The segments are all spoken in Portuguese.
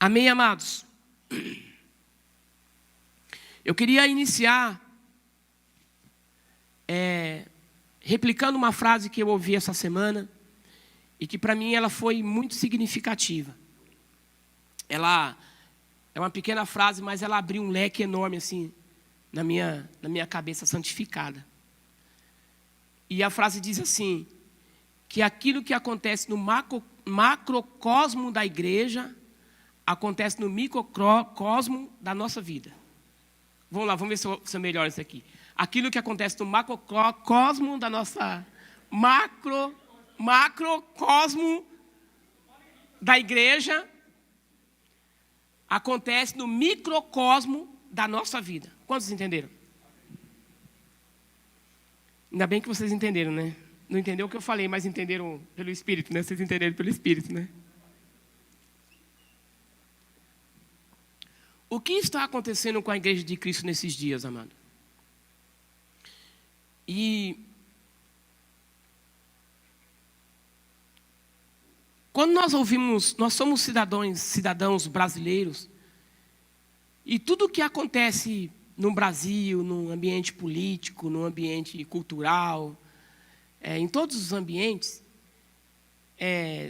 Amém, amados? Eu queria iniciar replicando uma frase que eu ouvi essa semana e que para mim ela foi muito significativa. Ela é uma pequena frase, mas ela abriu um leque enorme assim na minha cabeça santificada. E a frase diz assim, que aquilo que acontece no macrocosmo da igreja acontece no microcosmo da nossa vida. Vamos lá, vamos ver se eu melhoro isso aqui. Aquilo que acontece no macrocosmo da nossa... Macrocosmo da igreja acontece no microcosmo da nossa vida. Quantos entenderam? Ainda bem que vocês entenderam, né? Não entenderam o que eu falei, mas entenderam pelo Espírito, né? Vocês entenderam pelo Espírito, né? O que está acontecendo com a igreja de Cristo nesses dias, amado? E quando nós ouvimos, nós somos cidadãos brasileiros, e tudo o que acontece no Brasil, no ambiente político, no ambiente cultural, em todos os ambientes,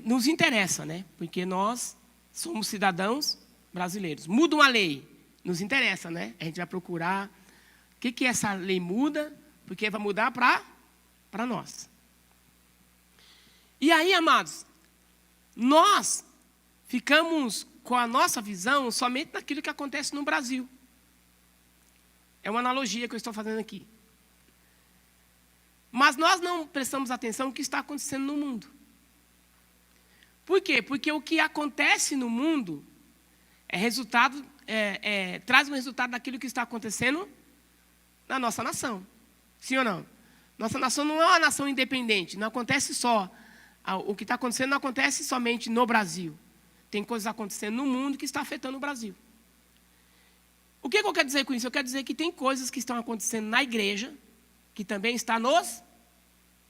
nos interessa, né? Porque nós somos cidadãos brasileiros. Muda uma lei, nos interessa, né? A gente vai procurar o que essa lei muda, porque vai mudar para nós. E aí, amados, nós ficamos com a nossa visão somente naquilo que acontece no Brasil. É uma analogia que eu estou fazendo aqui. Mas nós não prestamos atenção no que está acontecendo no mundo. Por quê? Porque o que acontece no mundo traz um resultado daquilo que está acontecendo na nossa nação. Sim ou não? Nossa nação não é uma nação independente. Não acontece só. O que está acontecendo não acontece somente no Brasil. Tem coisas acontecendo no mundo que está afetando o Brasil. O que eu quero dizer com isso? Eu quero dizer que tem coisas que estão acontecendo na igreja que também está nos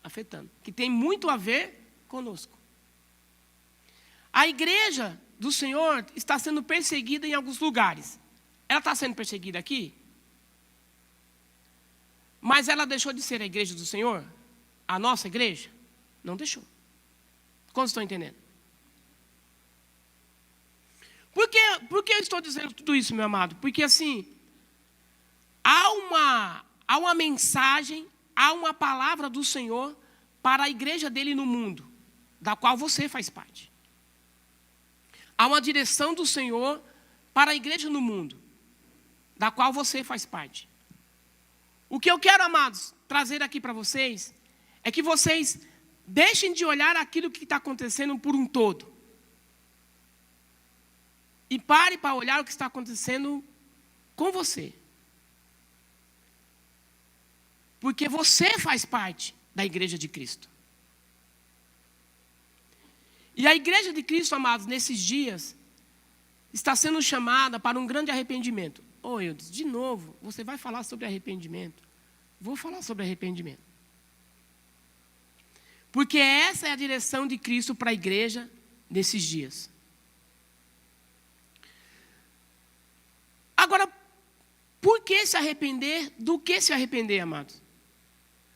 afetando. Que tem muito a ver conosco. A igreja do Senhor está sendo perseguida em alguns lugares. Ela está sendo perseguida aqui? Mas ela deixou de ser a igreja do Senhor? A nossa igreja? Não deixou. Como estão entendendo? Por que eu estou dizendo tudo isso, meu amado? Porque assim, há uma mensagem, há uma palavra do Senhor para a igreja dele no mundo, da qual você faz parte. Há uma direção do Senhor para a igreja no mundo, da qual você faz parte. O que eu quero, amados, trazer aqui para vocês, é que vocês deixem de olhar aquilo que está acontecendo por um todo. E pare para olhar o que está acontecendo com você. Porque você faz parte da igreja de Cristo. E a igreja de Cristo, amados, nesses dias, está sendo chamada para um grande arrependimento. Eudes, de novo, você vai falar sobre arrependimento? Vou falar sobre arrependimento. Porque essa é a direção de Cristo para a igreja nesses dias. Agora, por que se arrepender? Do que se arrepender, amados?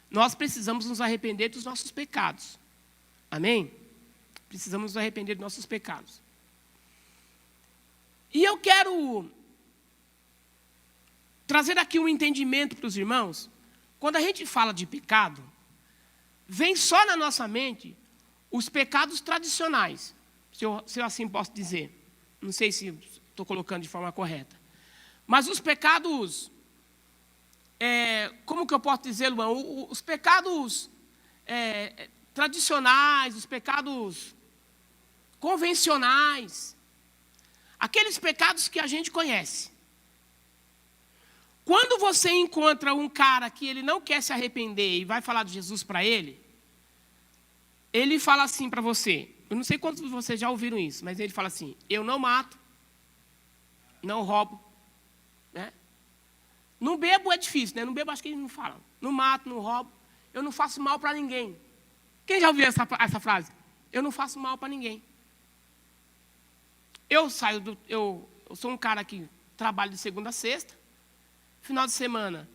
Nós precisamos nos arrepender dos nossos pecados. Amém? Precisamos nos arrepender dos nossos pecados. E eu quero trazer aqui um entendimento para os irmãos. Quando a gente fala de pecado, vem só na nossa mente os pecados tradicionais, se eu assim posso dizer. Não sei se estou colocando de forma correta. Mas os pecados, como que eu posso dizer, Luan? Os pecados tradicionais, os pecados convencionais, aqueles pecados que a gente conhece. Quando você encontra um cara que ele não quer se arrepender e vai falar de Jesus para ele fala assim para você, eu não sei quantos de vocês já ouviram isso, mas ele fala assim, eu não mato, não roubo, né? Não bebo é difícil, né? Não bebo acho que eles não falam. Não mato, não roubo, eu não faço mal para ninguém. Quem já ouviu essa frase? Eu não faço mal para ninguém. Eu sou um cara que trabalho de segunda a sexta. Final de semana,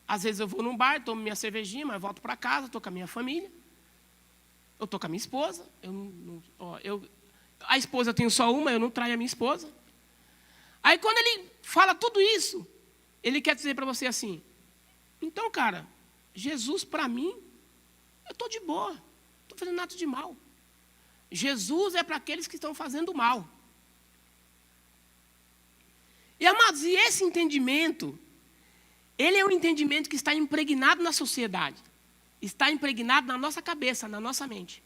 às vezes eu vou num bar, tomo minha cervejinha, mas volto para casa, estou com a minha família. Eu estou com a minha esposa. A esposa eu tenho só uma, eu não traio a minha esposa. Aí quando ele fala tudo isso, ele quer dizer para você assim, então, cara, Jesus para mim, eu estou de boa, não estou fazendo nada de mal. Jesus é para aqueles que estão fazendo mal. E, amados, e esse entendimento, ele é um entendimento que está impregnado na sociedade. Está impregnado na nossa cabeça, na nossa mente.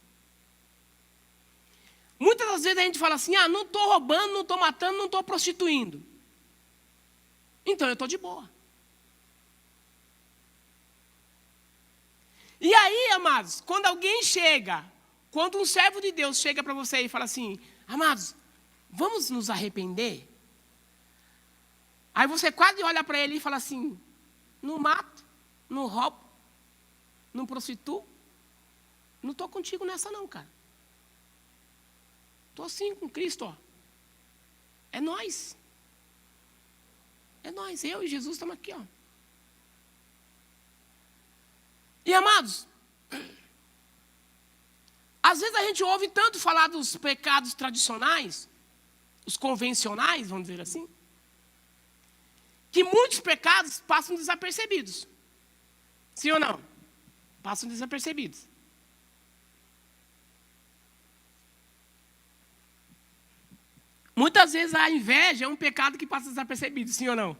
Muitas das vezes a gente fala assim, não estou roubando, não estou matando, não estou prostituindo. Então eu estou de boa. E aí, amados, quando um servo de Deus chega para você e fala assim, amados, vamos nos arrepender? Aí você quase olha para ele e fala assim, não mato, não roubo, não prostituo, não estou contigo nessa não, cara. Estou assim com Cristo, ó. É nós. É nós, eu e Jesus estamos aqui, ó. E, amados, às vezes a gente ouve tanto falar dos pecados tradicionais, os convencionais, vamos dizer assim, que muitos pecados passam desapercebidos. Sim ou não? Passam desapercebidos. Muitas vezes a inveja é um pecado que passa desapercebido, sim ou não?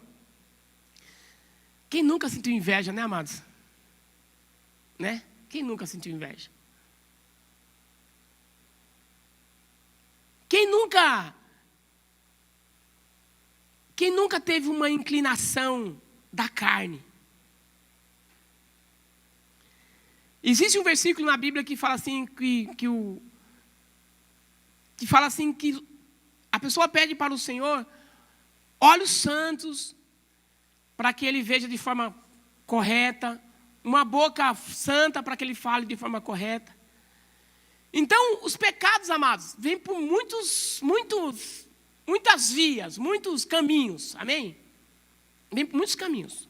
Quem nunca sentiu inveja, né, amados? Né? Quem nunca sentiu inveja? Quem nunca teve uma inclinação da carne? Existe um versículo na Bíblia que fala assim, que fala assim que a pessoa pede para o Senhor olhos santos, para que ele veja de forma correta, uma boca santa para que ele fale de forma correta. Então, os pecados, amados, vêm por muitas vias, muitos caminhos, amém? Vêm por muitos caminhos.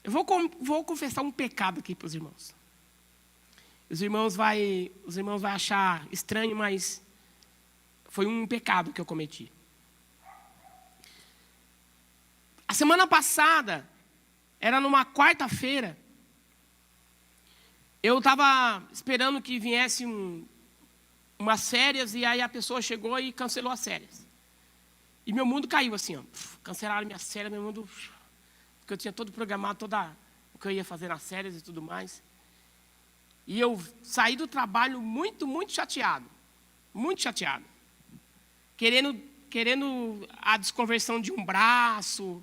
Eu vou confessar um pecado aqui para os irmãos. Os irmãos vão achar estranho, mas foi um pecado que eu cometi. A semana passada, era numa quarta-feira, eu estava esperando que viesse umas férias, e aí a pessoa chegou e cancelou as férias. E meu mundo caiu assim, ó. Cancelaram minhas férias, meu mundo... Porque eu tinha todo programado, o que eu ia fazer nas férias e tudo mais. E eu saí do trabalho muito, muito chateado. Muito chateado. Querendo a desconversão de um braço,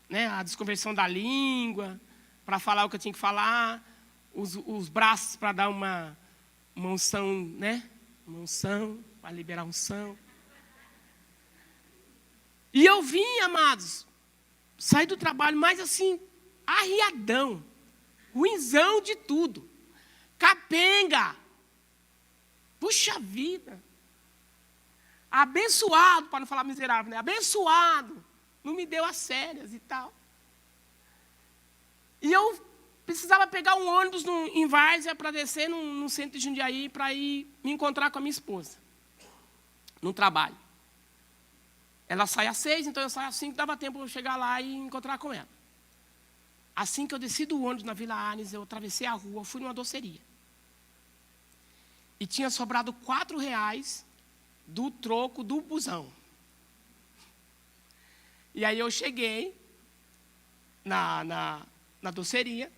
né, a desconversão da língua, para falar o que eu tinha que falar, os braços para dar uma unção, né? Uma unção, para liberar unção. E eu vim, amados, saí do trabalho, mas assim, arriadão, ruinzão de tudo, capenga, puxa vida, abençoado, para não falar miserável, né? Abençoado, não me deu as férias e tal. E eu precisava pegar um ônibus em Várzea para descer no centro de Jundiaí para ir me encontrar com a minha esposa, no trabalho. Ela sai às 6, então eu saio às 5, dava tempo de eu chegar lá e encontrar com ela. Assim que eu desci do ônibus na Vila Arnes, eu atravessei a rua, fui numa doceria. E tinha sobrado R$4 do troco do busão. E aí eu cheguei na doceria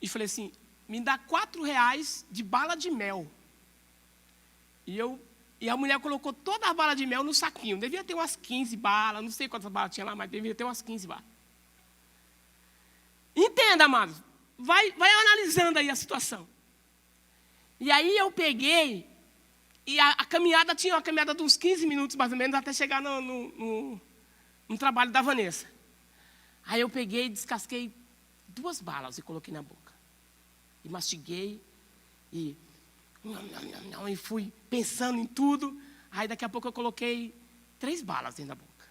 e falei assim, me dá R$4 de bala de mel. E a mulher colocou toda a bala de mel no saquinho. Devia ter umas 15 balas, não sei quantas balas tinha lá, mas devia ter umas 15 balas. Entenda, amados. Vai analisando aí a situação. E aí eu peguei, e a caminhada tinha uma caminhada de uns 15 minutos, mais ou menos, até chegar no trabalho da Vanessa. Aí eu peguei, descasquei 2 balas e coloquei na boca. E mastiguei, e fui pensando em tudo. Aí daqui a pouco eu coloquei 3 balas dentro da boca.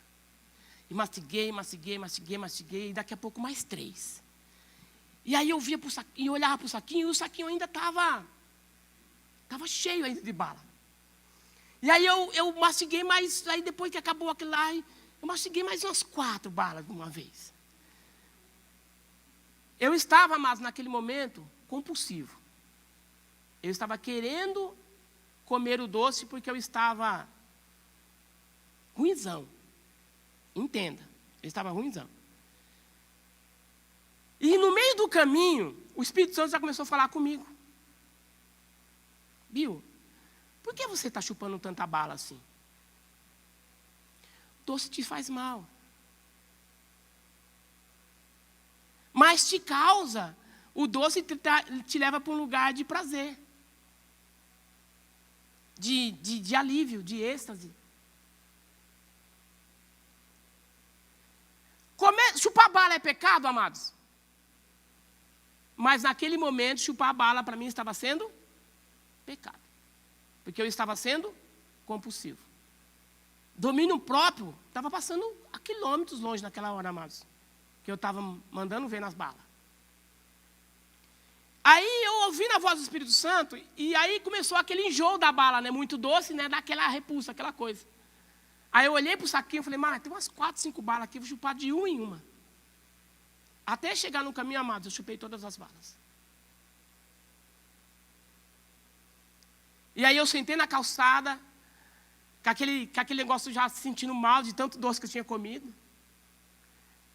E mastiguei, e daqui a pouco mais 3. E aí eu via pro saquinho, olhava para o saquinho, e o saquinho ainda estava cheio ainda de bala. E aí eu mastiguei mais, aí depois que acabou aquilo lá, eu mastiguei mais umas 4 balas de uma vez. Eu estava, mas naquele momento, compulsivo. Eu estava querendo comer o doce porque eu estava ruinzão. Entenda, eu estava ruinzão. E no meio do caminho, o Espírito Santo já começou a falar comigo. Bill, por que você está chupando tanta bala assim? Doce te faz mal. Mas te causa, o doce te leva para um lugar de prazer. De alívio, de êxtase. Chupar bala é pecado, amados? Mas naquele momento, chupar bala para mim estava sendo pecado. Porque eu estava sendo compulsivo. Domínio próprio estava passando a quilômetros longe naquela hora, amados. Que eu estava mandando ver nas balas. Aí eu ouvi na voz do Espírito Santo, e aí começou aquele enjoo da bala, né? Muito doce, né? Daquela repulsa, aquela coisa. Aí eu olhei para o saquinho e falei, mas tem umas 4, 5 balas aqui, vou chupar de uma em uma. Até chegar no caminho, amados, eu chupei todas as balas. E aí eu sentei na calçada, com aquele negócio já se sentindo mal de tanto doce que eu tinha comido.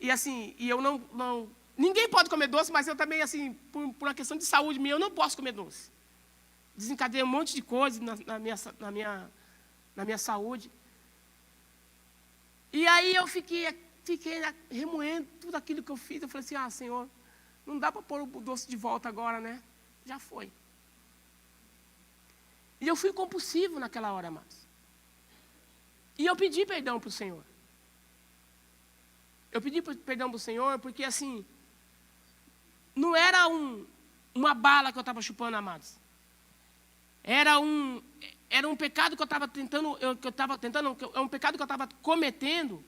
E assim, eu não ninguém pode comer doce, mas eu também, assim, por uma questão de saúde minha, eu não posso comer doce. Desencadeei um monte de coisa na minha saúde. E aí eu fiquei remoendo tudo aquilo que eu fiz. Eu falei assim, Senhor, não dá para pôr o doce de volta agora, né? Já foi. E eu fui compulsivo naquela hora, amados. E eu pedi perdão para o Senhor. Eu pedi perdão para o Senhor porque, assim, não era uma bala que eu estava chupando, amados. Era um pecado que eu estava tentando, é um pecado que eu estava cometendo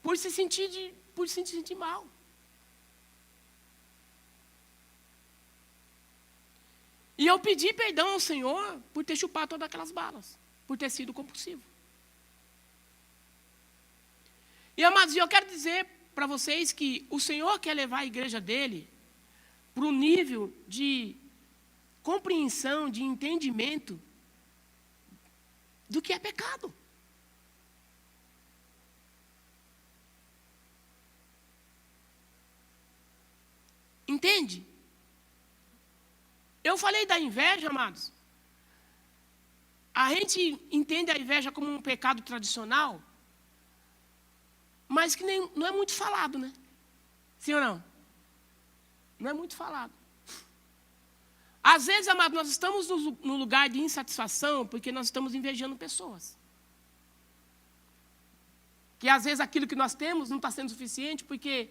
por se sentir mal. E eu pedi perdão ao Senhor por ter chupado todas aquelas balas, por ter sido compulsivo. E, amados, eu quero dizer para vocês que o Senhor quer levar a igreja dele para um nível de compreensão, de entendimento do que é pecado. Entende? Eu falei da inveja, amados. A gente entende a inveja como um pecado tradicional, mas que não é muito falado, né? Sim ou não? Não é muito falado. Às vezes, amados, nós estamos no lugar de insatisfação porque nós estamos invejando pessoas. Que às vezes aquilo que nós temos não está sendo suficiente porque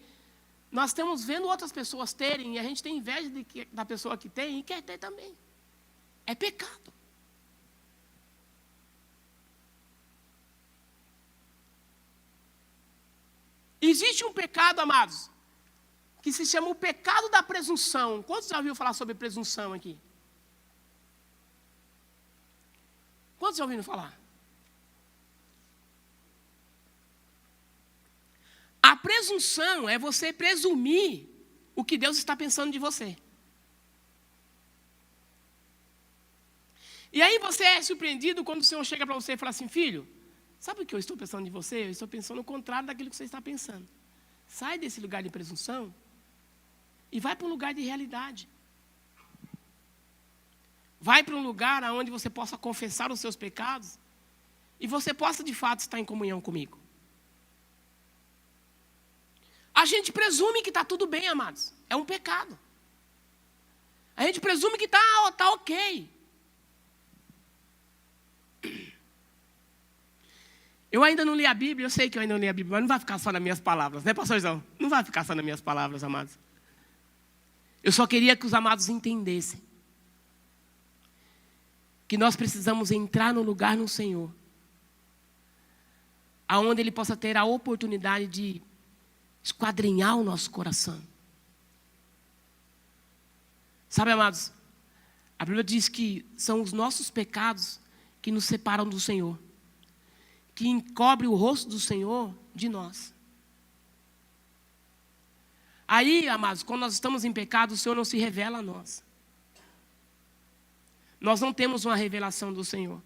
nós estamos vendo outras pessoas terem e a gente tem inveja da pessoa que tem e quer ter também. É pecado. Existe um pecado, amados, que se chama o pecado da presunção. Quantos já ouviram falar sobre presunção aqui? Quantos já ouviram falar? A presunção é você presumir o que Deus está pensando de você. E aí você é surpreendido quando o Senhor chega para você e fala assim, filho, sabe o que eu estou pensando de você? Eu estou pensando o contrário daquilo que você está pensando. Sai desse lugar de presunção e vai para um lugar de realidade. Vai para um lugar onde você possa confessar os seus pecados e você possa, de fato, estar em comunhão comigo. A gente presume que está tudo bem, amados. É um pecado. A gente presume que está ok. Eu ainda não li a Bíblia, eu sei que eu ainda não li a Bíblia, mas não vai ficar só nas minhas palavras, né, pastorzão? Não vai ficar só nas minhas palavras, amados. Eu só queria que os amados entendessem que nós precisamos entrar no lugar no Senhor, aonde Ele possa ter a oportunidade de esquadrinhar o nosso coração. Sabe, amados, a Bíblia diz que são os nossos pecados que nos separam do Senhor, que encobre o rosto do Senhor de nós. Aí, amados, quando nós estamos em pecado, o Senhor não se revela a nós. Nós não temos uma revelação do Senhor.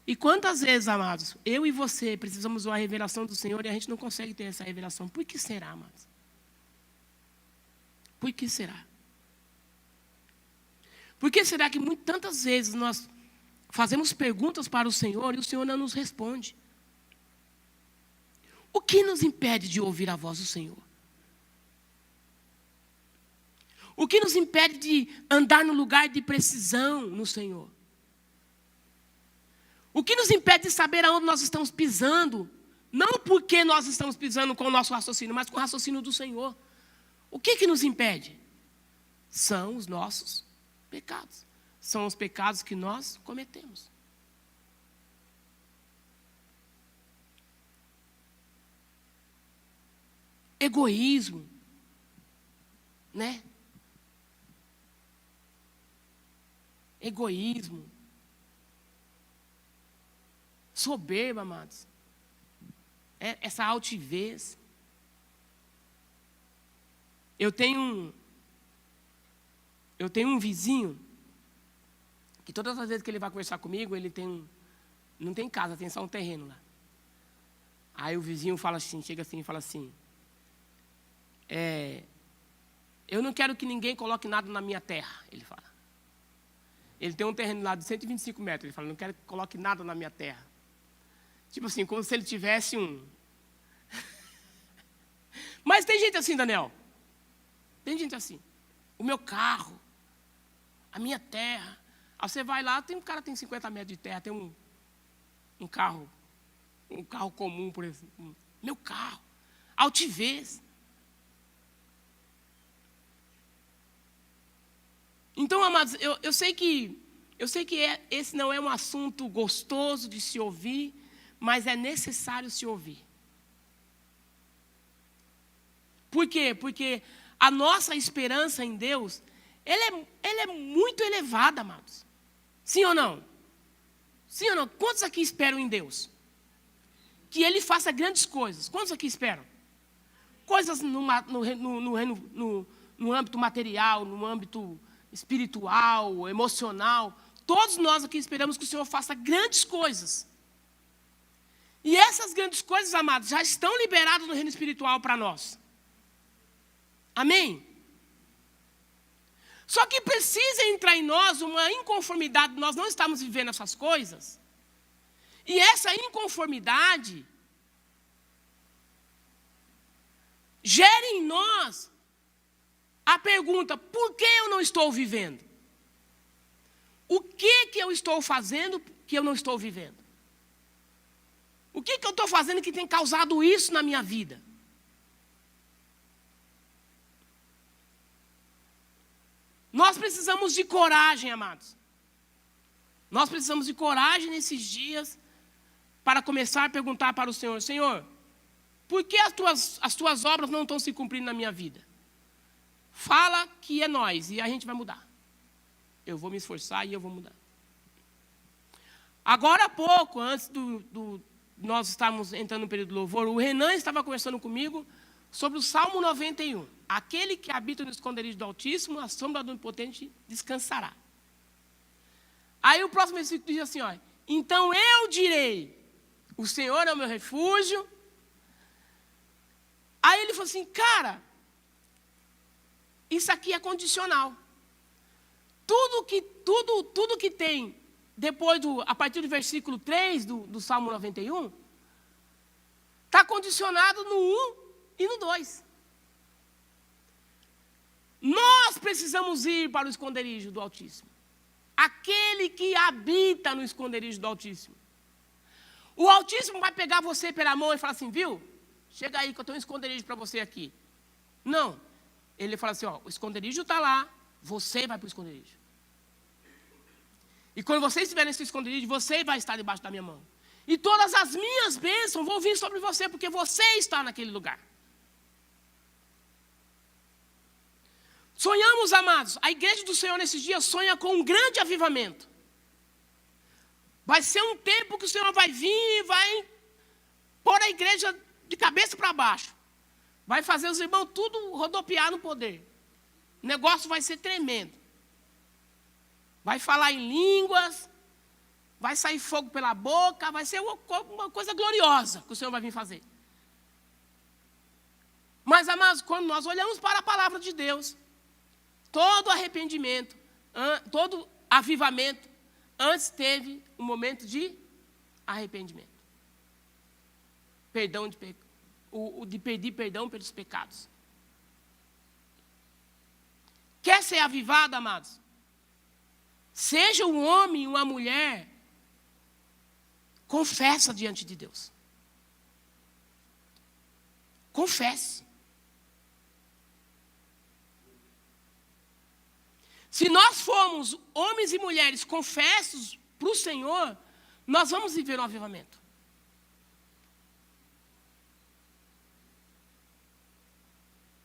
E quantas vezes, amados, eu e você precisamos de uma revelação do Senhor e a gente não consegue ter essa revelação? Por que será, amados? Por que será? Por que será que tantas vezes nós fazemos perguntas para o Senhor e o Senhor não nos responde? O que nos impede de ouvir a voz do Senhor? O que nos impede de andar no lugar de precisão no Senhor? O que nos impede de saber aonde nós estamos pisando? Não porque nós estamos pisando com o nosso raciocínio, mas com o raciocínio do Senhor. O que nos impede? São os nossos pecados. São os pecados que nós cometemos. Egoísmo, né? Egoísmo. Soberba, amados. Essa altivez. Eu tenho um vizinho que todas as vezes que ele vai conversar comigo, ele não tem casa, tem só um terreno lá. Aí o vizinho fala assim, chega assim e fala assim, eu não quero que ninguém coloque nada na minha terra, ele fala. Ele tem um terreno lá de 125 metros, ele fala, não quero que coloque nada na minha terra. Tipo assim, como se ele tivesse um... Mas tem gente assim, Daniel. Tem gente assim. O meu carro, a minha terra. Aí você vai lá, tem um cara que tem 50 metros de terra, tem um carro comum, por exemplo. Meu carro. Altivez. Então, amados, eu sei que esse não é um assunto gostoso de se ouvir, mas é necessário se ouvir. Por quê? Porque a nossa esperança em Deus, ela é muito elevada, amados. Sim ou não? Sim ou não? Quantos aqui esperam em Deus? Que Ele faça grandes coisas. Quantos aqui esperam? Coisas no âmbito material, no âmbito espiritual, emocional. Todos nós aqui esperamos que o Senhor faça grandes coisas. E essas grandes coisas, amados, já estão liberadas no reino espiritual para nós. Amém? Só que precisa entrar em nós uma inconformidade, nós não estamos vivendo essas coisas. E essa inconformidade gera em nós a pergunta, por que eu não estou vivendo? O que eu estou fazendo que eu não estou vivendo? O que eu estou fazendo que tem causado isso na minha vida? Nós precisamos de coragem, amados. Nós precisamos de coragem nesses dias para começar a perguntar para o Senhor, Senhor, por que as tuas obras não estão se cumprindo na minha vida? Fala que é nós e a gente vai mudar. Eu vou me esforçar e eu vou mudar. Agora há pouco, antes nós estávamos entrando no período de louvor, o Renan estava conversando comigo sobre o Salmo 91. Aquele que habita no esconderijo do Altíssimo, a sombra do Onipotente descansará. Aí o próximo versículo diz assim, ó, então eu direi, o Senhor é o meu refúgio. Aí ele falou assim, cara, isso aqui é condicional. Tudo que tem depois a partir do versículo 3 do Salmo 91, está condicionado no 1 e no 2. Nós precisamos ir para o esconderijo do Altíssimo. Aquele que habita no esconderijo do Altíssimo. O Altíssimo vai pegar você pela mão e falar assim, viu? Chega aí que eu tenho um esconderijo para você aqui. Não. Ele fala assim, ó, o esconderijo está lá, você vai para o esconderijo. E quando você estiver nesse esconderijo, você vai estar debaixo da minha mão. E todas as minhas bênçãos vão vir sobre você, porque você está naquele lugar. Sonhamos, amados, a igreja do Senhor nesses dias sonha com um grande avivamento. Vai ser um tempo que o Senhor vai vir e vai pôr a igreja de cabeça para baixo. Vai fazer os irmãos tudo rodopiar no poder. O negócio vai ser tremendo. Vai falar em línguas, vai sair fogo pela boca, vai ser uma coisa gloriosa que o Senhor vai vir fazer. Mas, amados, quando nós olhamos para a palavra de Deus, todo arrependimento, todo avivamento, antes teve um momento de arrependimento. De pedir perdão pelos pecados. Quer ser avivado, amados? Seja um homem, uma mulher, confessa diante de Deus. Confesse. Se nós formos homens e mulheres confessos para o Senhor, nós vamos viver um avivamento.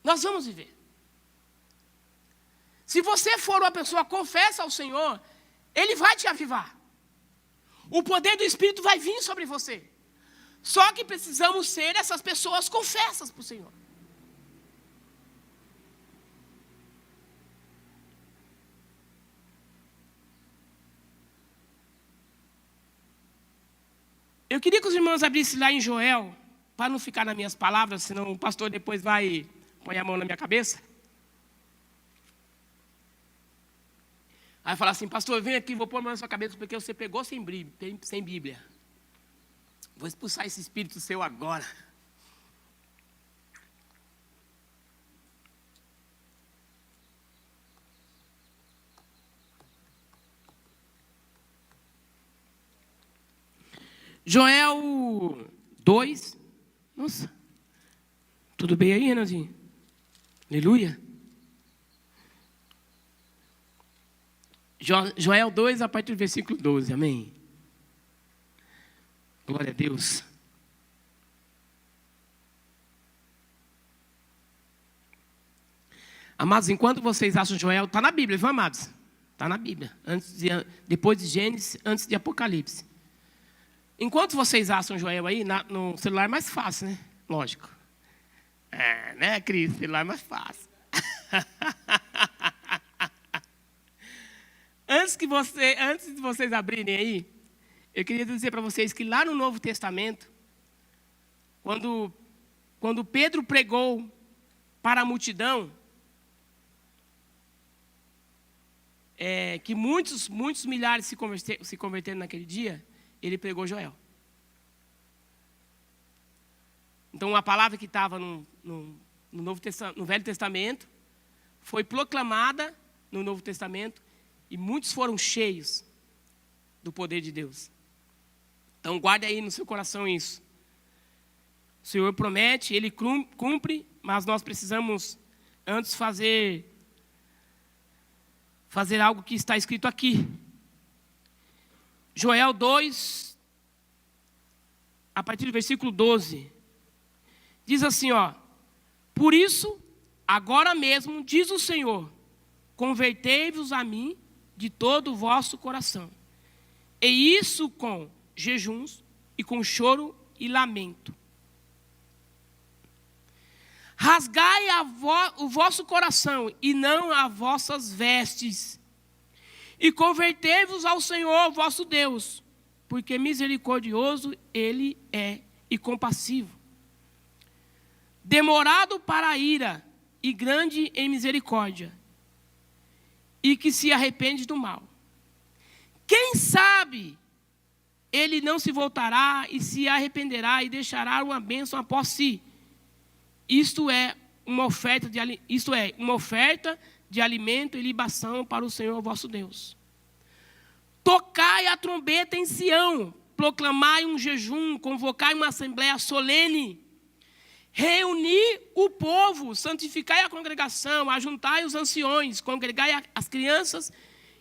Nós vamos viver. Se você for uma pessoa confessa ao Senhor, Ele vai te avivar. O poder do Espírito vai vir sobre você. Só que precisamos ser essas pessoas confessas para o Senhor. Eu queria que os irmãos abrissem lá em Joel, para não ficar nas minhas palavras, senão o pastor depois vai pôr a mão na minha cabeça. Aí falar assim, pastor, vem aqui, vou pôr a mão na sua cabeça, porque você pegou sem Bíblia. Vou expulsar esse espírito seu agora. Joel 2. Nossa. Tudo bem aí, Renanzinho? Aleluia. Joel 2, a partir do versículo 12. Amém. Glória a Deus. Amados, enquanto vocês acham Joel, está na Bíblia, viu, amados? Está na Bíblia. Depois de Gênesis, antes de Apocalipse. Enquanto vocês acham Joel aí, no celular é mais fácil, né? Lógico. Né, Cris? Celular é mais fácil. Antes de vocês abrirem aí, eu queria dizer para vocês que lá no Novo Testamento, quando Pedro pregou para a multidão, que muitos milhares se converteram naquele dia, ele pregou Joel. Então, a palavra que estava no Velho Testamento foi proclamada no Novo Testamento e muitos foram cheios do poder de Deus. Então, guarde aí no seu coração isso. O Senhor promete, Ele cumpre, mas nós precisamos antes fazer algo que está escrito aqui. Joel 2, a partir do versículo 12, diz assim, ó: por isso, agora mesmo, diz o Senhor, convertei-vos a mim de todo o vosso coração, e isso com jejuns e com choro e lamento. Rasgai o vosso coração e não as vossas vestes, e convertei-vos ao Senhor vosso Deus, porque misericordioso Ele é e compassivo, demorado para a ira e grande em misericórdia, e que se arrepende do mal. Quem sabe ele não se voltará e se arrependerá e deixará uma bênção após si. Isto é uma oferta de alimento e libação para o Senhor vosso Deus. Tocai a trombeta em Sião, proclamai um jejum, convocai uma assembleia solene, reuni o povo, santificai a congregação, ajuntai os anciões, congregai as crianças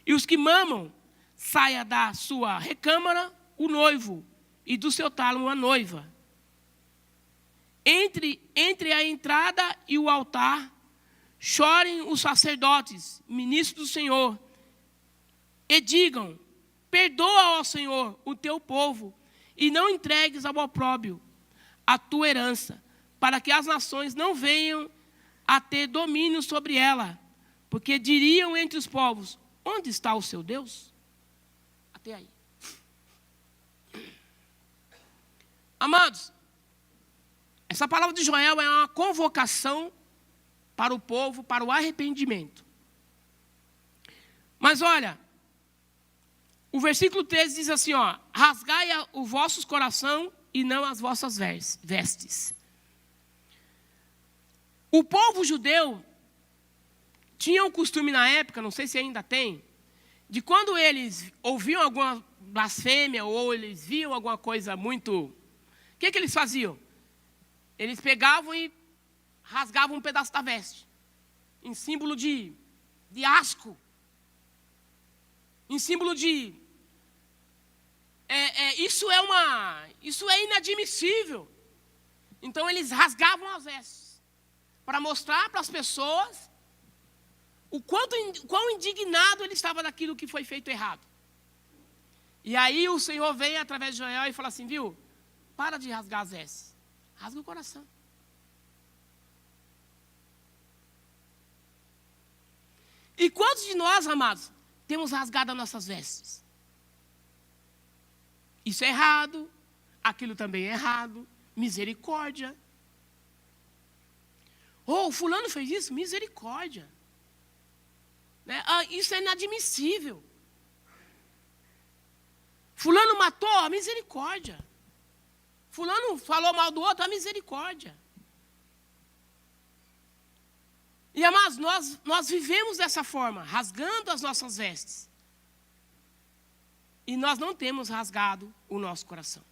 e os que mamam. Saia da sua recâmara o noivo, e do seu tálamo uma noiva. Entre a entrada e o altar, chorem os sacerdotes, ministros do Senhor, e digam: perdoa, ó Senhor, o teu povo, e não entregues ao opróbrio a tua herança, para que as nações não venham a ter domínio sobre ela, porque diriam entre os povos: onde está o seu Deus? Até aí. Amados, essa palavra de Joel é uma convocação para o povo, para o arrependimento. Mas olha, o versículo 13 diz assim, ó: rasgai o vosso coração e não as vossas vestes. O povo judeu tinha um costume na época, não sei se ainda tem, de quando eles ouviam alguma blasfêmia ou eles viam alguma coisa muito... O que eles faziam? Eles pegavam e rasgavam um pedaço da veste, em símbolo de asco, em símbolo de... Isso é inadmissível. Então eles rasgavam as vestes, para mostrar para as pessoas o quão indignado ele estava daquilo que foi feito errado. E aí o Senhor vem através de Joel e fala assim, viu? Para de rasgar as vestes. Rasga o coração. E quantos de nós, amados, temos rasgado as nossas vestes? Isso é errado, aquilo também é errado, misericórdia. Oh, fulano fez isso, misericórdia. Né? Isso é inadmissível. Fulano matou, misericórdia. Fulano falou mal do outro, misericórdia. E, amados, nós vivemos dessa forma, rasgando as nossas vestes. E nós não temos rasgado o nosso coração.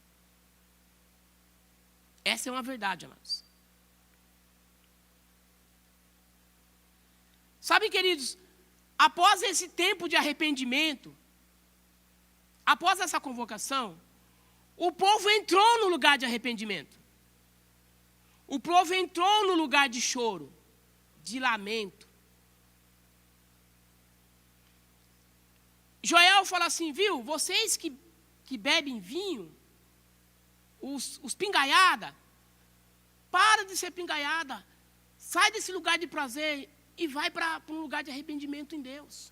Essa é uma verdade, amados. Sabe, queridos, após esse tempo de arrependimento, após essa convocação, o povo entrou no lugar de arrependimento. O povo entrou no lugar de choro, de lamento. Joel fala assim, viu, vocês que bebem vinho, os pingaiada, para de ser pingaiada, sai desse lugar de prazer e vai para um lugar de arrependimento em Deus.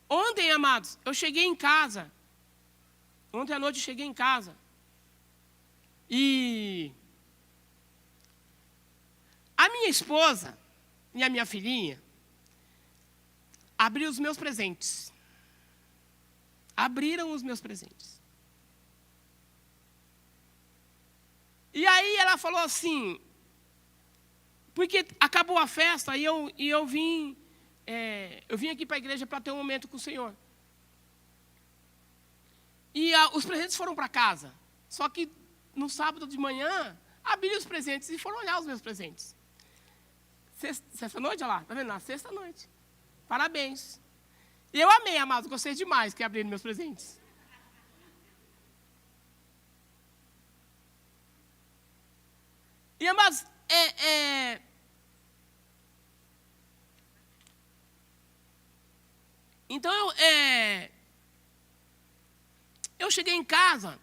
Ontem, amados, eu cheguei em casa, ontem à noite eu cheguei em casa, e a minha esposa e a minha filhinha abriram os meus presentes. Abriram os meus presentes. E aí ela falou assim, porque acabou a festa e eu vim aqui para a igreja para ter um momento com o Senhor. E os presentes foram para casa. Só que no sábado de manhã, abriram os presentes e foram olhar os meus presentes. Sexta-noite, olha lá, tá vendo? Na sexta-noite. Parabéns. E eu amei, amados, gostei demais que abriram meus presentes. E, amados, então, eu cheguei em casa,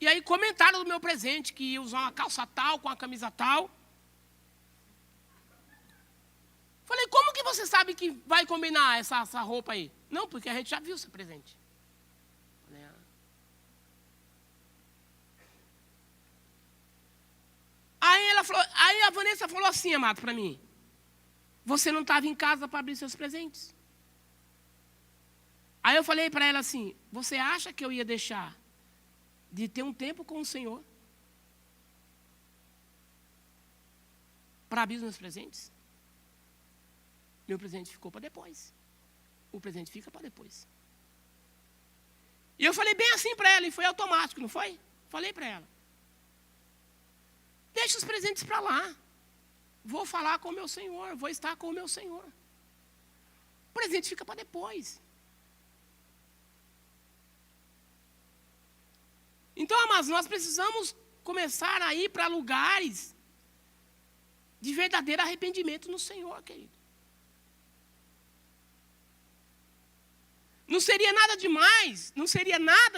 e aí comentaram do meu presente, que ia usar uma calça tal, com uma camisa tal. Falei, como que você sabe que vai combinar essa roupa aí? Não, porque a gente já viu seu presente. Falei, Aí a Vanessa falou assim, amado, para mim, você não estava em casa para abrir seus presentes. Aí eu falei para ela assim, você acha que eu ia deixar de ter um tempo com o Senhor para abrir os meus presentes? Meu presente ficou para depois. O presente fica para depois. E eu falei bem assim para ela, e foi automático, não foi? Falei para ela. Deixa os presentes para lá. Vou falar com o meu Senhor, vou estar com o meu Senhor. O presente fica para depois. Então, amados, nós precisamos começar a ir para lugares de verdadeiro arrependimento no Senhor, querido. Não seria nada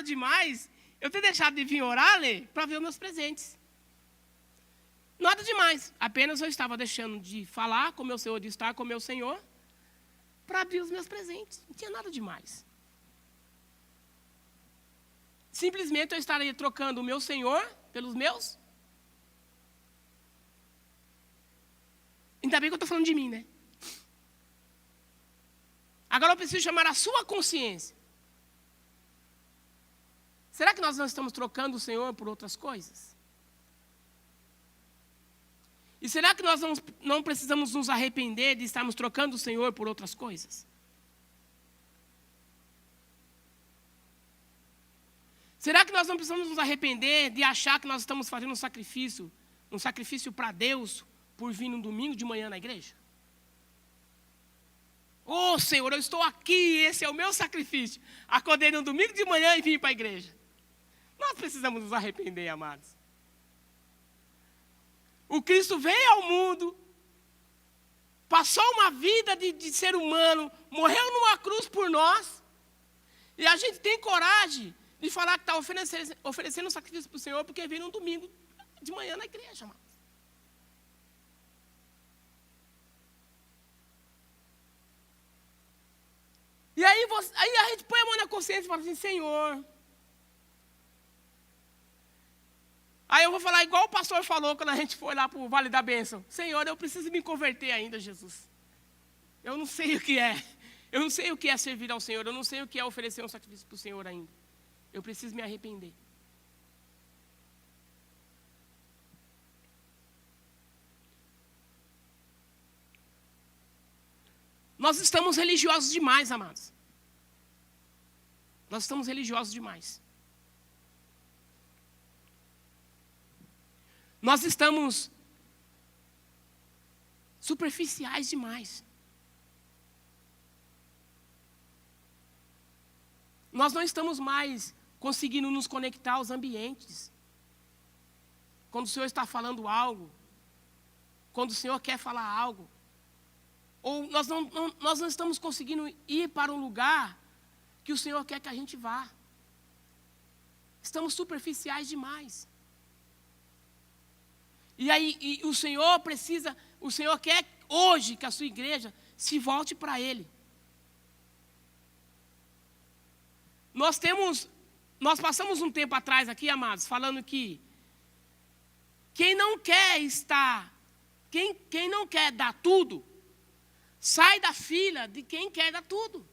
demais eu ter deixado de vir orar, Lê, para ver os meus presentes. Nada demais. Apenas eu estava deixando de falar com o meu Senhor, de estar com o meu Senhor, para abrir os meus presentes. Não tinha nada demais. Simplesmente eu estaria trocando o meu Senhor pelos meus. Ainda bem que eu estou falando de mim, né? Agora eu preciso chamar a sua consciência. Será que nós não estamos trocando o Senhor por outras coisas? E será que nós não precisamos nos arrepender de estarmos trocando o Senhor por outras coisas? Será que nós não precisamos nos arrepender de achar que nós estamos fazendo um sacrifício para Deus, por vir no domingo de manhã na igreja? Ô Senhor, eu estou aqui, esse é o meu sacrifício. Acordei no domingo de manhã e vim para a igreja. Nós precisamos nos arrepender, amados. O Cristo veio ao mundo, passou uma vida de ser humano, morreu numa cruz por nós, e a gente tem coragem de falar que está oferecendo um sacrifício para o Senhor, porque veio no domingo de manhã na igreja, amados. E aí a gente põe a mão na consciência e fala assim, Senhor. Aí eu vou falar igual o pastor falou quando a gente foi lá para o Vale da Bênção. Senhor, eu preciso me converter ainda, Jesus. Eu não sei o que é. Eu não sei o que é servir ao Senhor. Eu não sei o que é oferecer um sacrifício para o Senhor ainda. Eu preciso me arrepender. Nós estamos religiosos demais, amados. Nós estamos religiosos demais. Nós estamos superficiais demais. Nós não estamos mais conseguindo nos conectar aos ambientes. Quando o Senhor está falando algo, quando o Senhor quer falar algo, ou nós não estamos conseguindo ir para um lugar que o Senhor quer que a gente vá. Estamos superficiais demais. E aí o Senhor quer hoje que a sua igreja se volte para Ele. Nós passamos um tempo atrás aqui, amados, falando que quem não quer dar tudo, sai da fila de quem quer dar tudo.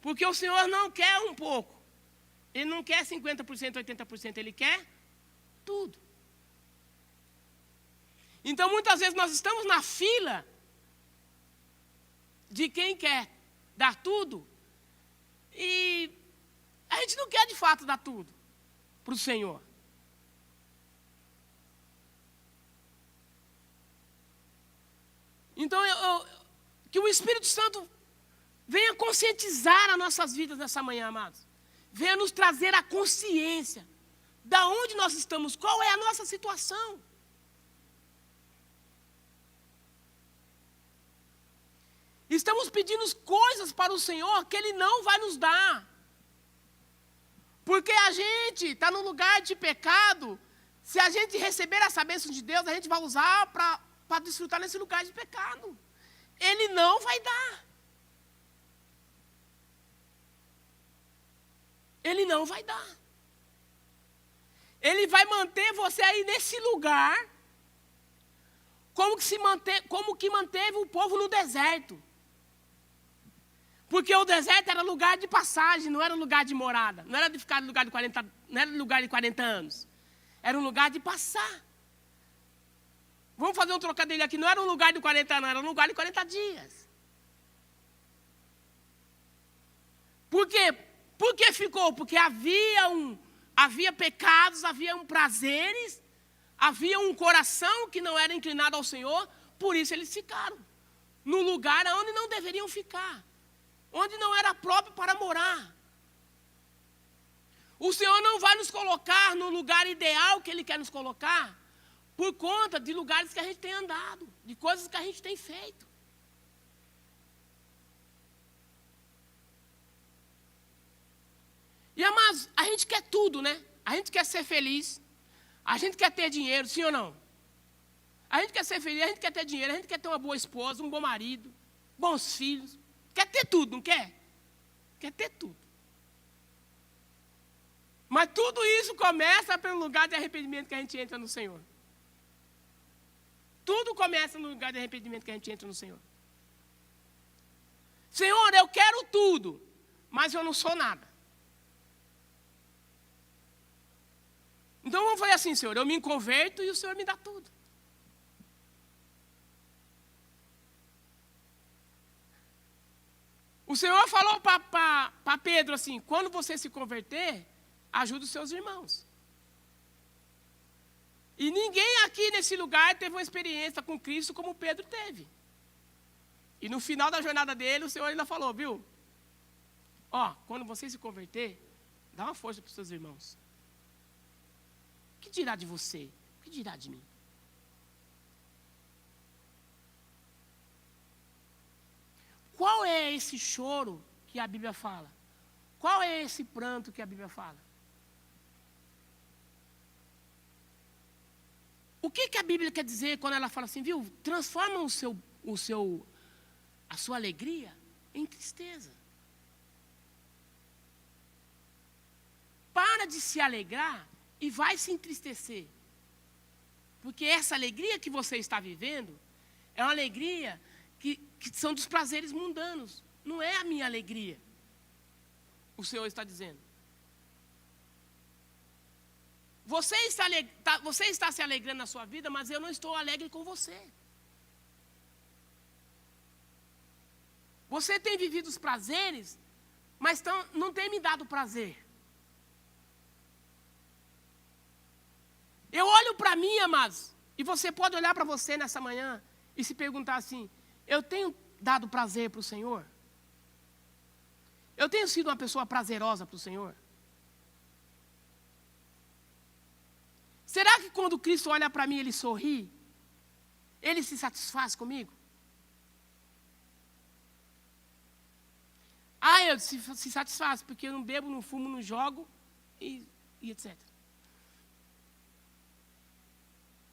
Porque o Senhor não quer um pouco. Ele não quer 50%, 80%, Ele quer tudo. Então, muitas vezes nós estamos na fila de quem quer dar tudo e a gente não quer de fato dar tudo para o Senhor. Então, que o Espírito Santo venha conscientizar as nossas vidas nessa manhã, amados. Venha nos trazer a consciência de onde nós estamos, qual é a nossa situação. Estamos pedindo coisas para o Senhor que Ele não vai nos dar. Porque a gente está num lugar de pecado. Se a gente receber essa bênção de Deus, a gente vai usar para desfrutar nesse lugar de pecado. Ele não vai dar. Ele não vai dar. Ele vai manter você aí nesse lugar, como que manteve o povo no deserto. Porque o deserto era lugar de passagem, não era lugar de morada. Não era de ficar no lugar de 40, não era lugar de 40 anos. Era um lugar de passar. Vamos fazer um trocadilho aqui. Não era um lugar de 40 anos, era um lugar de 40 dias. Por quê? Por que ficou? Porque havia pecados, havia prazeres, havia um coração que não era inclinado ao Senhor, por isso eles ficaram no lugar onde não deveriam ficar, onde não era próprio para morar. O Senhor não vai nos colocar no lugar ideal que Ele quer nos colocar por conta de lugares que a gente tem andado, de coisas que a gente tem feito. E, amados, a gente quer tudo, né? A gente quer ser feliz. A gente quer ter dinheiro, sim ou não? A gente quer ser feliz, a gente quer ter dinheiro, a gente quer ter uma boa esposa, um bom marido, bons filhos. Quer ter tudo, não quer? Quer ter tudo. Mas tudo isso começa pelo lugar de arrependimento que a gente entra no Senhor. Tudo começa no lugar de arrependimento que a gente entra no Senhor. Senhor, eu quero tudo, mas eu não sou nada. Então vamos fazer assim, Senhor, eu me converto e o Senhor me dá tudo. O Senhor falou para Pedro assim, quando você se converter, ajude os seus irmãos. E ninguém aqui nesse lugar teve uma experiência com Cristo como Pedro teve. E no final da jornada dele, o Senhor ainda falou, viu? Ó, quando você se converter, dá uma força para os seus irmãos. O que dirá de você? O que dirá de mim? Qual é esse choro que a Bíblia fala? Qual é esse pranto que a Bíblia fala? O que a Bíblia quer dizer quando ela fala assim, viu? Transforma a sua alegria em tristeza. Para de se alegrar e vai se entristecer. Porque essa alegria que você está vivendo é uma alegria que são dos prazeres mundanos. Não é a minha alegria. O Senhor está dizendo. Você está se alegrando na sua vida, mas eu não estou alegre com você. Você tem vivido os prazeres, mas não tem me dado prazer. Eu olho para mim, amados, e você pode olhar para você nessa manhã e se perguntar assim, eu tenho dado prazer para o Senhor? Eu tenho sido uma pessoa prazerosa para o Senhor? Será que quando Cristo olha para mim, Ele sorri? Ele se satisfaz comigo? Ele se satisfaz, porque eu não bebo, não fumo, não jogo e etc.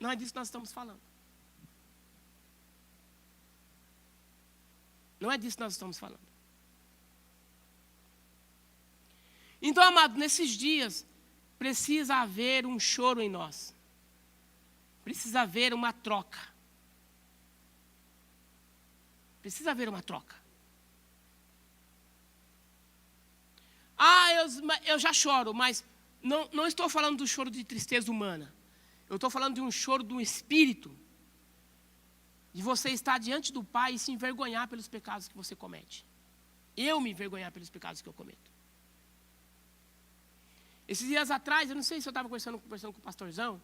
Não é disso que nós estamos falando. Não é disso que nós estamos falando. Então, amado, nesses dias, precisa haver um choro em nós. Precisa haver uma troca. Precisa haver uma troca. Eu já choro, mas não estou falando do choro de tristeza humana. Eu estou falando de um choro do espírito. De você estar diante do Pai e se envergonhar pelos pecados que você comete. Eu me envergonhar pelos pecados que eu cometo. Esses dias atrás, eu não sei se eu estava conversando com o pastorzão,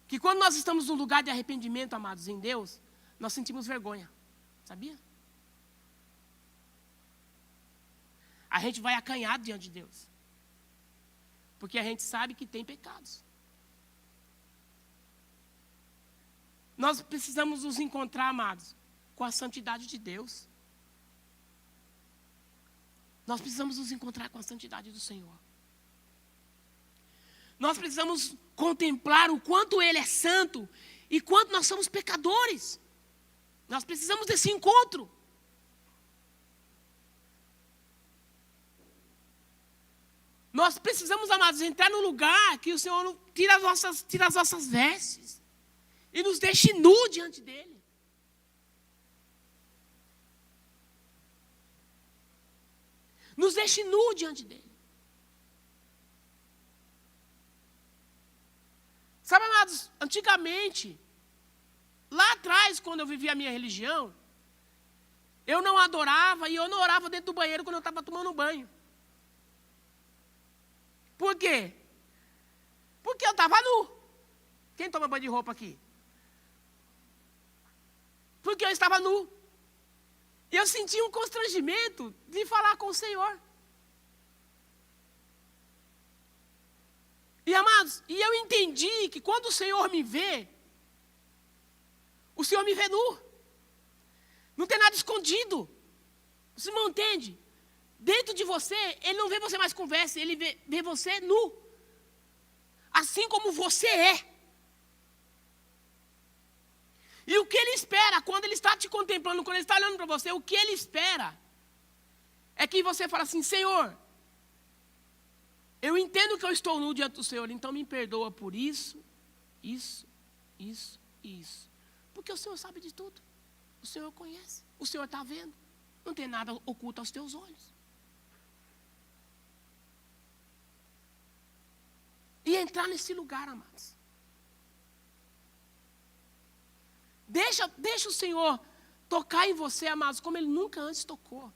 que quando nós estamos num lugar de arrependimento, amados, em Deus, nós sentimos vergonha. Sabia? A gente vai acanhado diante de Deus. Porque a gente sabe que tem pecados. Nós precisamos nos encontrar, amados, com a santidade de Deus. Nós precisamos nos encontrar com a santidade do Senhor. Nós precisamos contemplar o quanto Ele é santo e quanto nós somos pecadores. Nós precisamos desse encontro. Nós precisamos, amados, entrar no lugar que o Senhor tira as nossas vestes e nos deixe nu diante dEle. Nos deixe nu diante dEle. Sabe, amados, antigamente, lá atrás, quando eu vivia a minha religião, eu não adorava e eu não orava dentro do banheiro quando eu estava tomando banho. Por quê? Porque eu estava nu. Quem toma banho de roupa aqui? Porque eu estava nu. E eu sentia um constrangimento de falar com o Senhor. Amados, e eu entendi que quando o Senhor me vê nu. Não tem nada escondido. Você não entende? Dentro de você, Ele não vê você mais conversa, Ele vê você nu. Assim como você é. E o que Ele espera, quando Ele está te contemplando, quando Ele está olhando para você, o que Ele espera é que você fale assim: Senhor, eu entendo que eu estou nu diante do Senhor, então me perdoa por isso, isso, isso e isso. Porque o Senhor sabe de tudo. O Senhor conhece. O Senhor está vendo. Não tem nada oculto aos teus olhos. E entrar nesse lugar, amados. Deixa o Senhor tocar em você, amados, como Ele nunca antes tocou.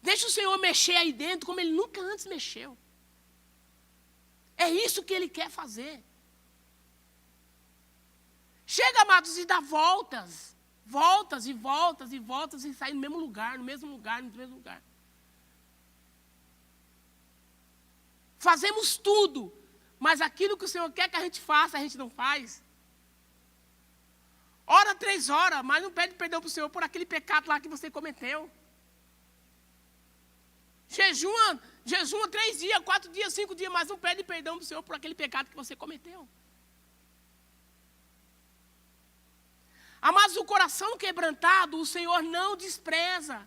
Deixa o Senhor mexer aí dentro como Ele nunca antes mexeu. É isso que Ele quer fazer. Chega, amados, e dá voltas. Voltas e voltas e voltas e sai no mesmo lugar, no mesmo lugar, no mesmo lugar. Fazemos tudo, mas aquilo que o Senhor quer que a gente faça, a gente não faz. Ora 3 horas, mas não pede perdão para o Senhor por aquele pecado lá que você cometeu. Jejuma 3 dias, 4 dias, 5 dias, mas não pede perdão para o Senhor por aquele pecado que você cometeu. Mas o coração quebrantado, o Senhor não despreza.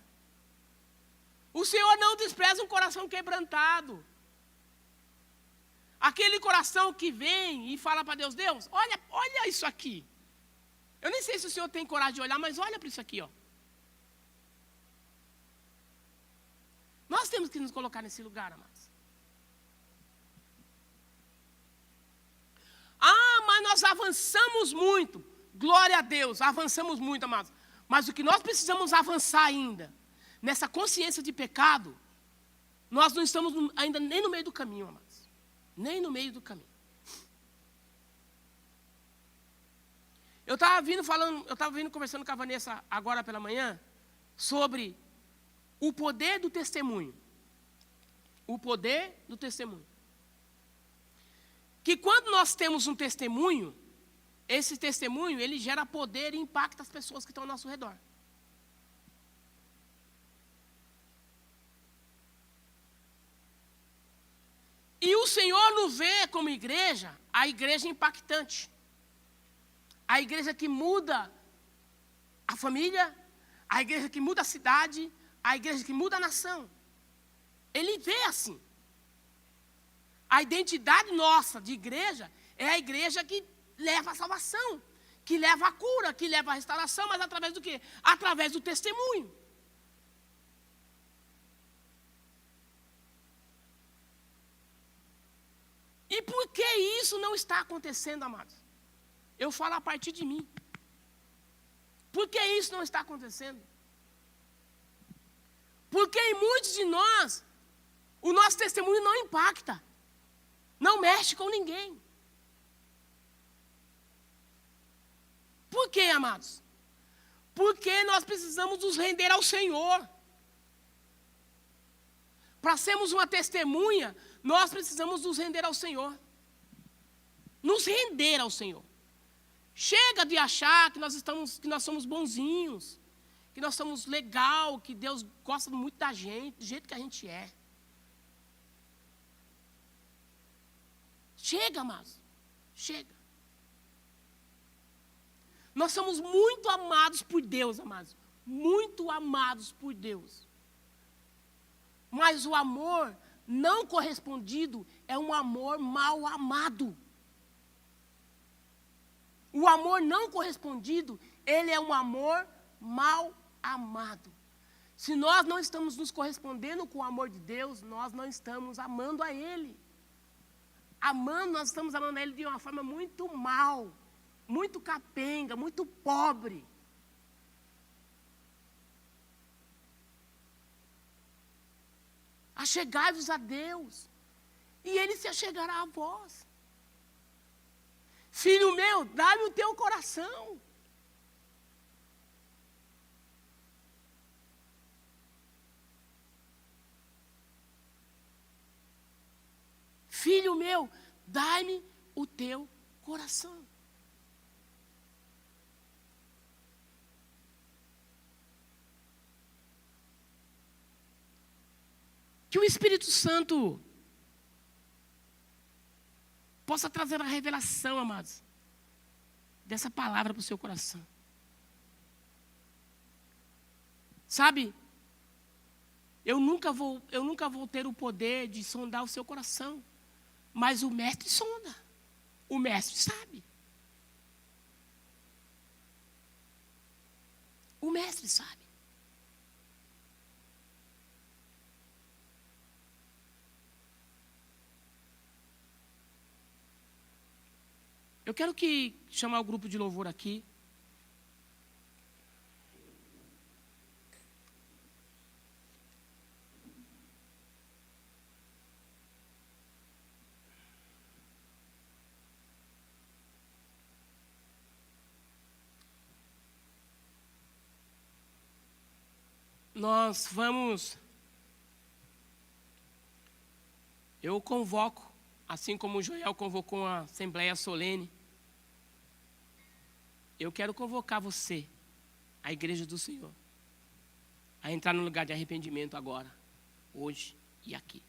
O Senhor não despreza um coração quebrantado. Aquele coração que vem e fala para Deus: Deus, olha isso aqui. Eu nem sei se o Senhor tem coragem de olhar, mas olha para isso aqui, ó. Nós temos que nos colocar nesse lugar, amados. Mas nós avançamos muito. Glória a Deus, avançamos muito, amados. Mas o que nós precisamos avançar ainda, nessa consciência de pecado, nós não estamos ainda nem no meio do caminho, amados. Nem no meio do caminho. Eu estava vindo conversando com a Vanessa agora pela manhã, sobre o poder do testemunho. O poder do testemunho. Que quando nós temos um testemunho, esse testemunho, ele gera poder e impacta as pessoas que estão ao nosso redor. E o Senhor nos vê como igreja, a igreja impactante. A igreja que muda a família, a igreja que muda a cidade, a igreja que muda a nação. Ele vê assim. A identidade nossa de igreja é a igreja que leva a salvação, que leva a cura, que leva a restauração, mas através do quê? Através do testemunho. E por que isso não está acontecendo, amados? Eu falo a partir de mim. Por que isso não está acontecendo? Porque em muitos de nós, o nosso testemunho não impacta, não mexe com ninguém. Por quê, amados? Porque nós precisamos nos render ao Senhor. Para sermos uma testemunha, nós precisamos nos render ao Senhor. Nos render ao Senhor. Chega de achar que nós somos bonzinhos, que nós somos legal, que Deus gosta muito da gente, do jeito que a gente é. Chega, amados. Chega. Nós somos muito amados por Deus, amados. Muito amados por Deus. Mas o amor não correspondido é um amor mal amado. O amor não correspondido, ele é um amor mal amado. Se nós não estamos nos correspondendo com o amor de Deus, nós não estamos amando a Ele. Nós estamos amando a Ele de uma forma muito mal, muito capenga, muito pobre. Achegai-vos a Deus, e Ele se achegará a vós. Filho meu, dá-me o teu coração. Filho meu, Dai-me o teu coração. Que o Espírito Santo possa trazer a revelação, amados, dessa palavra para o seu coração. Sabe, eu nunca vou ter o poder de sondar o seu coração, mas o mestre sonda, o mestre sabe. O mestre sabe. Eu quero chamar o grupo de louvor aqui. Nós vamos... Eu convoco, assim como o Joel convocou uma assembleia solene, eu quero convocar você, a igreja do Senhor, a entrar no lugar de arrependimento agora, hoje e aqui.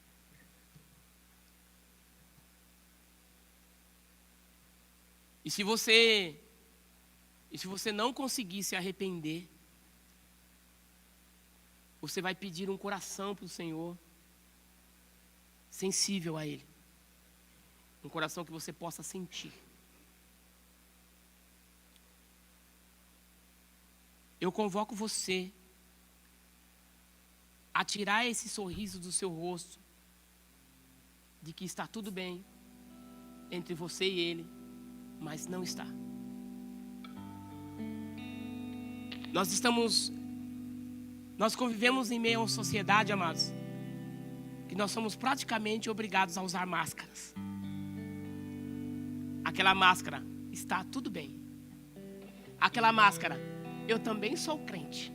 E se você não conseguir se arrepender, você vai pedir um coração para o Senhor, sensível a Ele. Um coração que você possa sentir. Eu convoco você a tirar esse sorriso do seu rosto, de que está tudo bem entre você e Ele, mas não está. Nós convivemos em meio a uma sociedade, amados, que nós somos praticamente obrigados a usar máscaras. Aquela máscara, está tudo bem. Aquela máscara, eu também sou crente.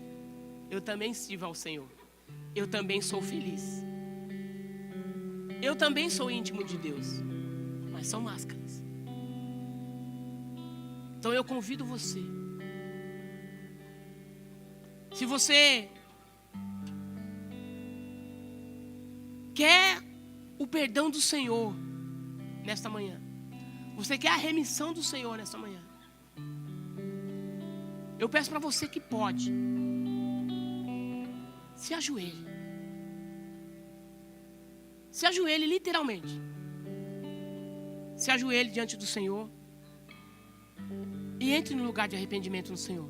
Eu também sirvo ao Senhor. Eu também sou feliz. Eu também sou íntimo de Deus. Mas são máscaras. Então eu convido você. Se você quer o perdão do Senhor nesta manhã, você quer a remissão do Senhor nesta manhã, eu peço para você que pode, se ajoelhe. Se ajoelhe literalmente. Se ajoelhe diante do Senhor e entre no lugar de arrependimento no Senhor.